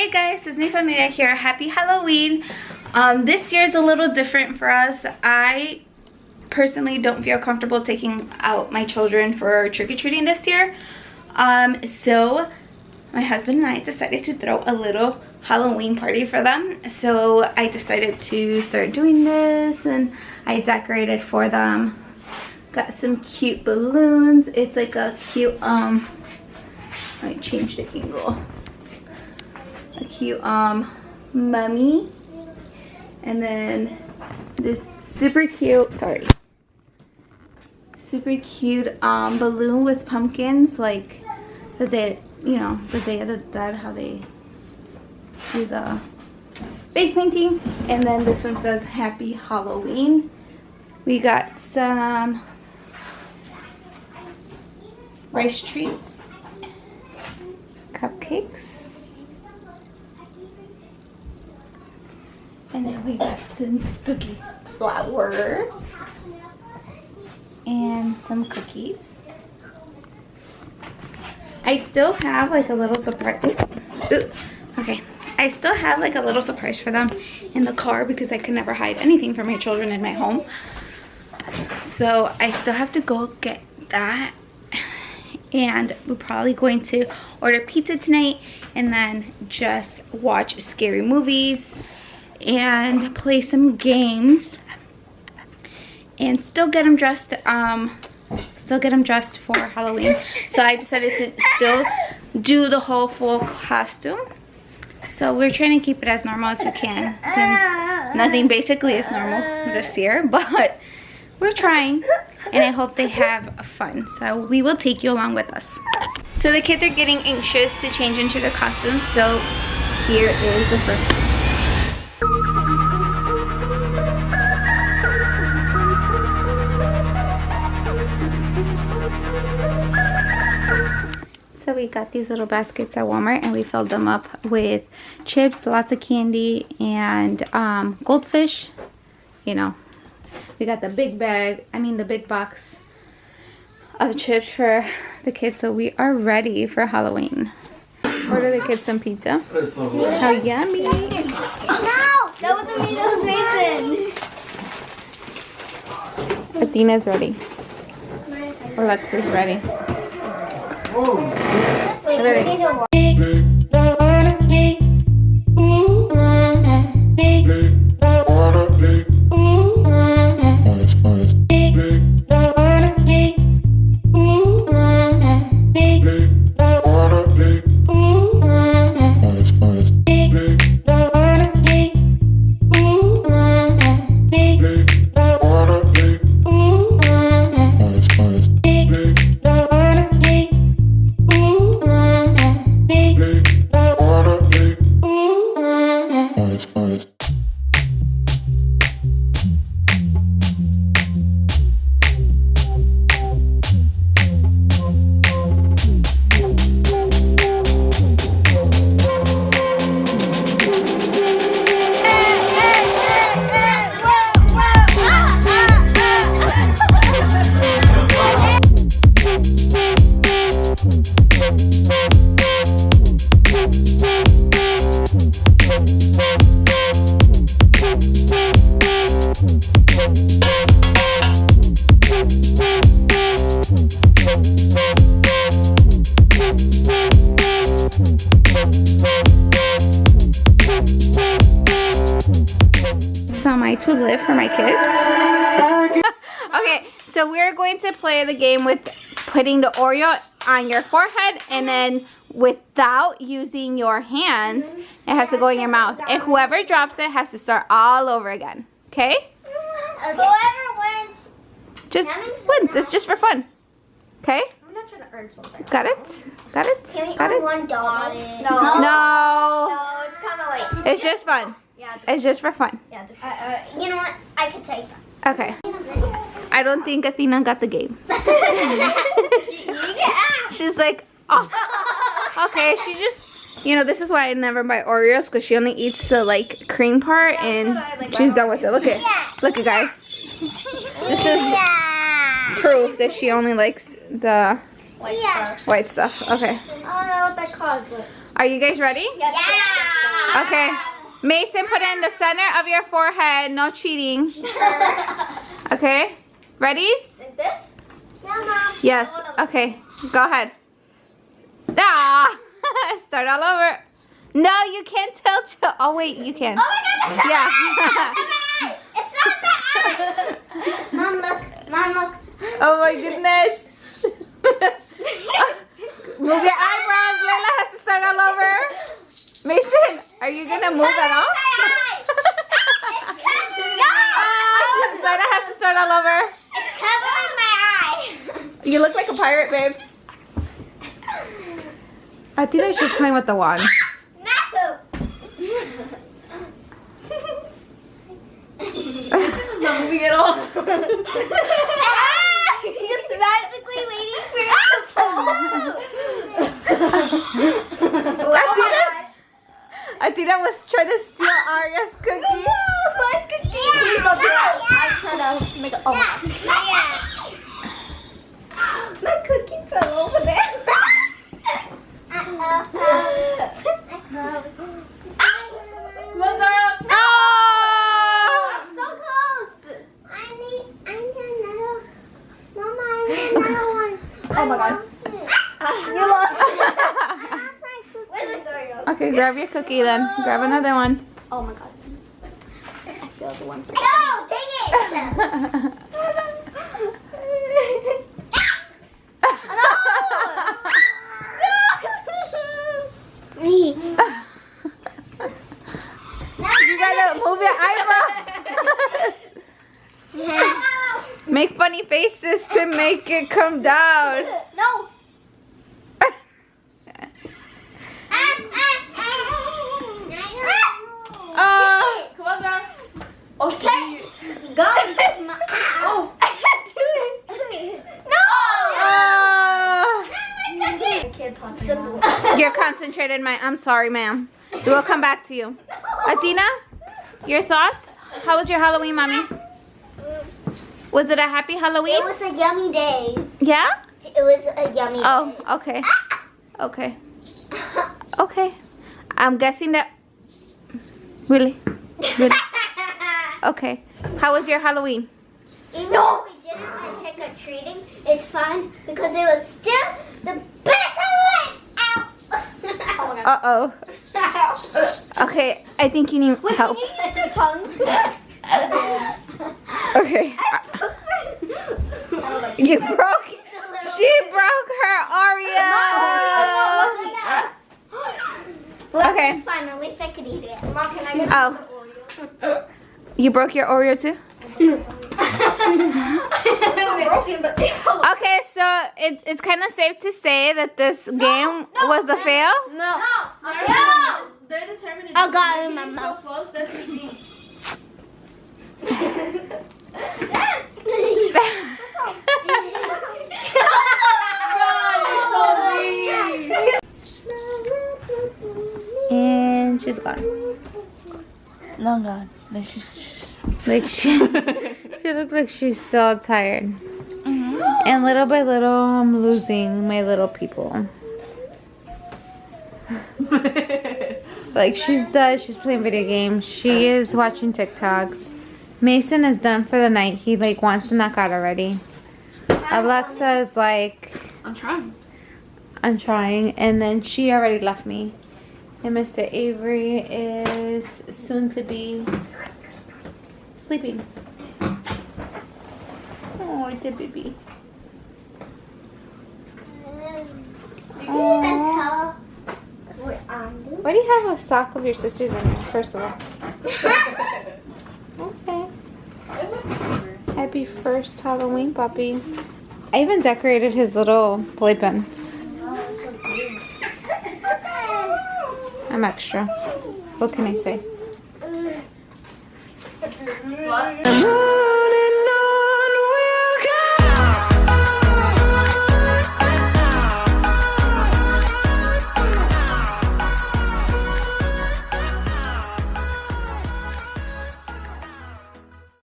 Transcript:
Hey guys, it's me Familia here. Happy Halloween. This year is a little different for us. I personally don't feel comfortable taking out my children for trick-or-treating this year. So my husband and I decided to throw a little Halloween party for them. So I decided to start doing this, and I decorated for them. Got some cute balloons. It's like a cute I changed the angle. A cute mummy, and then this super cute balloon with pumpkins, like the day, the Day of the Dead, how they do the face painting. And then this one says Happy Halloween. We got some rice treats, cupcakes, and then we got some spooky flowers and some cookies. I still have like a little surprise. Okay. I still have like a little surprise for them in the car because I can never hide anything from my children in my home. So I still have to go get that. And we're probably going to order pizza tonight and then just watch scary movies and play some games and still get them dressed for Halloween. So I decided to still do the whole full costume. So we're trying to keep it as normal as we can, since nothing basically is normal this year, but we're trying, and I hope they have fun. So we will take you along with us. So the kids are getting anxious to change into the costumes, so here is the first one. So we got these little baskets at Walmart, and we filled them up with chips, lots of candy, and goldfish. We got the big box of chips for the kids. So we are ready for Halloween. Order the kids some pizza. How yummy! No, that was Amina's raisin. Athena's ready. Alexa's ready. Ready. Some I to live for my kids. Okay, so we're going to play the game with putting the Oreo on your forehead, and then without using your hands, it has to go in your mouth. And whoever drops it has to start all over again. Okay? Whoever wins. Just wins. It's just for fun. Okay? I'm not trying to earn something. Got it? Got it? Can we Got earn it? $1? No. No. No, it's kind of like. It's just fun. Yeah. It's just for fun. Yeah. Just. You know what? I could take that. Okay. I don't think Athena got the game. She's like, oh. Okay, she just, this is why I never buy Oreos, because she only eats the cream part, and she's done with it. Look at guys. This is proof that she only likes the white stuff. Okay. I don't know what that caused, but. Are you guys ready? Yes. Yeah. Okay. Mason, put it in the center of your forehead. No cheating. Okay. Ready? Like this? Yeah, Mom. Yes. Okay. Go ahead. Ah! Start all over. No, you can't tilt. Oh wait, you can. Oh my God! It's Yeah. It's not my eye. Mom, look. Mom, look. Oh my goodness. Move your eyebrows. Layla has to start all over. Mason, are you gonna move at all? Layla has to start all over. It's covering my eye. You look like a pirate, babe. I think I should playing with the wand. No. This is not moving at all. Just magically waiting for it to fall. Athena was trying to steal Arya's cookie. My cookie. Please don't do that. I'm trying to make it. Oh my God. My cookie fell over there. What's up? Oh! So close. I need another. Mama, I need another one. Oh my God. You lost. Where's the Oreo? Okay, grab your cookie then. Grab another one. Oh my God. I feel the one. No, dang it. Me. You gotta move your eyebrows. Make funny faces to make it come down. No. Oh. Come on, down. Oh, she. Go. Oh. I can't do it. No. Oh. I can't talk anymore. You're concentrated, I'm sorry, ma'am. We will come back to you. Athena, your thoughts? How was your Halloween, mommy? Was it a happy Halloween? It was a yummy day. Yeah? It was a yummy Oh, okay. Okay. Okay. I'm guessing that... Really? Really? Okay. How was your Halloween? Even though we didn't like trick-or-treating, it's fun because it was still the best Halloween! Ow! Oh my God. Uh-oh. Okay, I think you need help. Can you use your tongue? Okay. You broke... She broke her Oreo! Well, Okay. it's fine. At least I could eat it. Mom, can I get Oh. Oreo? You broke your Oreo too? It's not broken, but Okay, so it's kind of safe to say that this game was a fail? No. They're determined. I got it in my So mouth. close, that's the thing. And she's gone. Long gone. Like she looked like she's so tired. And little by little, I'm losing my little people. Like she's done. She's playing video games. She is watching TikToks. Mason is done for the night. He like wants to knock out already. Alexa is like, I'm trying. I'm trying, and then she already left me. And Mr. Avery is soon to be sleeping. Oh, the baby. You can even tell what I'm doing. Why do you have a sock of your sister's in there, first of all? Okay. Happy first Halloween, puppy. I even decorated his little playpen. I'm extra. What can I say? What?